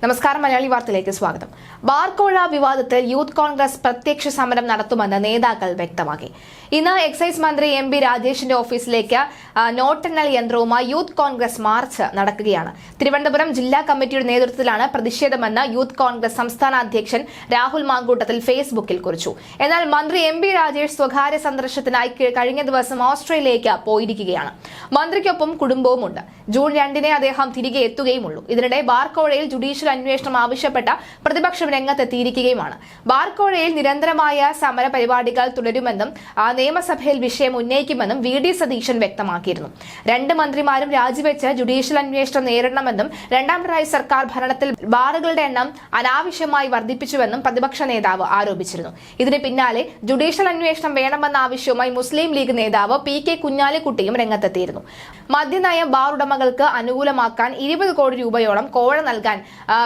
നമസ്കാരം, മലയാളി വാർത്തയിലേക്ക് സ്വാഗതം. ബാർക്കോഴ വിവാദത്തിൽ യൂത്ത് കോൺഗ്രസ് പ്രത്യക്ഷ സമരം നടത്തുമെന്ന് നേതാക്കൾ വ്യക്തമാക്കി. ഇന്ന് എക്സൈസ് മന്ത്രി എം പി രാജേഷിന്റെ ഓഫീസിലേക്ക് നോട്ടെണ്ണൽ യന്ത്രവുമായി യൂത്ത് കോൺഗ്രസ് മാർച്ച് നടക്കുകയാണ്. തിരുവനന്തപുരം ജില്ലാ കമ്മിറ്റിയുടെ നേതൃത്വത്തിലാണ് പ്രതിഷേധമെന്ന് യൂത്ത് കോൺഗ്രസ് സംസ്ഥാന അധ്യക്ഷൻ രാഹുൽ മാങ്കൂട്ടത്തിൽ ഫേസ്ബുക്കിൽ കുറിച്ചു. എന്നാൽ മന്ത്രി എം പി രാജേഷ് സ്വകാര്യ സന്ദർശനത്തിനായി കഴിഞ്ഞ ദിവസം ഓസ്ട്രേലിയയിലേക്ക് പോയിരിക്കുകയാണ്. മന്ത്രിക്കൊപ്പം കുടുംബവുമുണ്ട്. ജൂൺ 2-ന് അദ്ദേഹം തിരികെ എത്തുകയുമുള്ളൂ. ഇതിനിടെ ബാർക്കോഴയിൽ ജുഡീഷ്യൽ അന്വേഷണം ആവശ്യപ്പെട്ട പ്രതിപക്ഷം രംഗത്തെത്തിയിരിക്കുകയുമാണ്. ബാർക്കോഴയിൽ നിരന്തരമായ സമര പരിപാടികൾ തുടരുമെന്നും നിയമസഭയിൽ വിഷയം ഉന്നയിക്കുമെന്നും വി.ഡി. സതീശൻ വ്യക്തമാക്കിയിരുന്നു. 2 മന്ത്രിമാരും രാജിവെച്ച് ജുഡീഷ്യൽ അന്വേഷണം നേരിടണമെന്നും രണ്ടാം പിണറായി സർക്കാർ ഭരണത്തിൽ ബാറുകളുടെ എണ്ണം അനാവശ്യമായി വർദ്ധിപ്പിച്ചുവെന്നും പ്രതിപക്ഷ നേതാവ് ആരോപിച്ചിരുന്നു. ഇതിന് പിന്നാലെ ജുഡീഷ്യൽ അന്വേഷണം വേണമെന്ന ആവശ്യവുമായി മുസ്ലിം ലീഗ് നേതാവ് പി.കെ. കുഞ്ഞാലിക്കുട്ടിയും രംഗത്തെത്തിയിരുന്നു. മദ്യനയം ബാർ ഉടമകൾക്ക് അനുകൂലമാക്കാൻ 20 കോടി രൂപയോളം കോഴ നൽകാൻ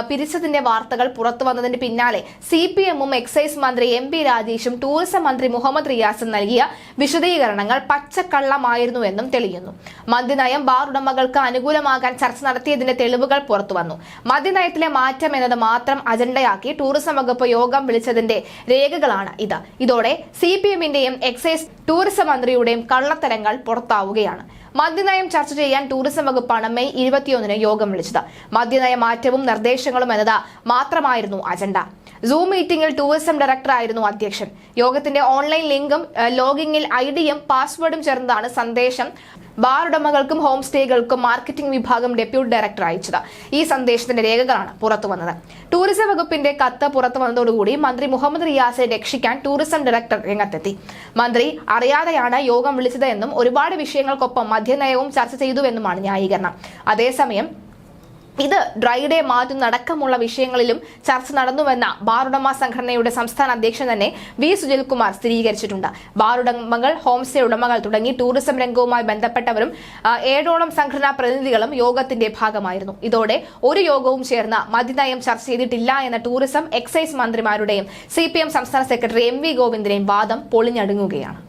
പിരിച്ചതിന്റെ വാർത്തകൾ പുറത്തുവന്നതിന് പിന്നാലെ CPM-ഉം എക്സൈസ് മന്ത്രി എം പി രാജേഷും ടൂറിസം മന്ത്രി മുഹമ്മദ് റിയാസും നൽകിയ വിശദീകരണങ്ങൾ പച്ചക്കള്ളമായിരുന്നുവെന്നും തെളിയുന്നു. മദ്യനയം ബാർ ഉടമകൾക്ക് അനുകൂലമാകാൻ ചർച്ച നടത്തിയതിന്റെ തെളിവുകൾ പുറത്തുവന്നു. മദ്യനയത്തിലെ മാറ്റം എന്നത് മാത്രം അജണ്ടയാക്കി ടൂറിസം വകുപ്പ് യോഗം വിളിച്ചതിന്റെ രേഖകളാണ് ഇത്. ഇതോടെ CPM-ന്റെയും എക്സൈസ് ടൂറിസം മന്ത്രിയുടെയും കള്ളത്തരങ്ങൾ പുറത്താവുകയാണ്. മദ്യനയം ചർച്ച ചെയ്യാൻ ടൂറിസം വകുപ്പാണ് മെയ് 21-ന് യോഗം വിളിച്ചത്. മദ്യനയ മാറ്റവും നിർദ്ദേശങ്ങളും എന്നത് മാത്രമായിരുന്നു അജണ്ട. സൂം മീറ്റിംഗിൽ ടൂറിസം ഡയറക്ടറായിരുന്നു അധ്യക്ഷൻ. യോഗത്തിന്റെ ഓൺലൈൻ ലിങ്കും ലോഗിങ്ങിൽ ഐഡിയും പാസ്വേഡും ചേർന്നതാണ് സന്ദേശം ബാർ ഉടമകൾക്കും ഹോം സ്റ്റേകൾക്കും മാർക്കറ്റിംഗ് വിഭാഗം ഡെപ്യൂട്ടി ഡയറക്ടർ അയച്ചത്. ഈ സന്ദേശത്തിന്റെ രേഖകളാണ് പുറത്തുവന്നത്. ടൂറിസം വകുപ്പിന്റെ കത്ത് പുറത്തു വന്നതോടുകൂടി മന്ത്രി മുഹമ്മദ് റിയാസിനെ രക്ഷിക്കാൻ ടൂറിസം ഡയറക്ടർ രംഗത്തെത്തി. മന്ത്രി അറിയാതെയാണ് യോഗം വിളിച്ചത് എന്നും ഒരുപാട് വിഷയങ്ങൾക്കൊപ്പം മദ്യനയവും ചർച്ച ചെയ്തുവെന്നുമാണ് ന്യായീകരണം. അതേസമയം ഇത് ഡ്രൈ ഡേ മാറ്റുന്നടക്കമുള്ള വിഷയങ്ങളിലും ചർച്ച നടന്നുവെന്ന ബാറുടമ സംഘടനയുടെ സംസ്ഥാന അധ്യക്ഷൻ തന്നെ വി സുനിൽകുമാർ സ്ഥിരീകരിച്ചിട്ടുണ്ട്. ബാറുടമകൾ, ഹോം സ്റ്റേ ഉടമകൾ തുടങ്ങി ടൂറിസം രംഗവുമായി ബന്ധപ്പെട്ടവരും 7ഓളം സംഘടനാ പ്രതിനിധികളും യോഗത്തിന്റെ ഭാഗമായിരുന്നു. ഇതോടെ ഒരു യോഗവും ചേർന്ന് മദ്യനയം ചർച്ച ചെയ്തിട്ടില്ല എന്ന ടൂറിസം, എക്സൈസ് മന്ത്രിമാരുടെയും CPM സംസ്ഥാന സെക്രട്ടറി MV ഗോവിന്ദന്റെയും വാദം പൊളിഞ്ഞടുങ്ങുകയാണ്.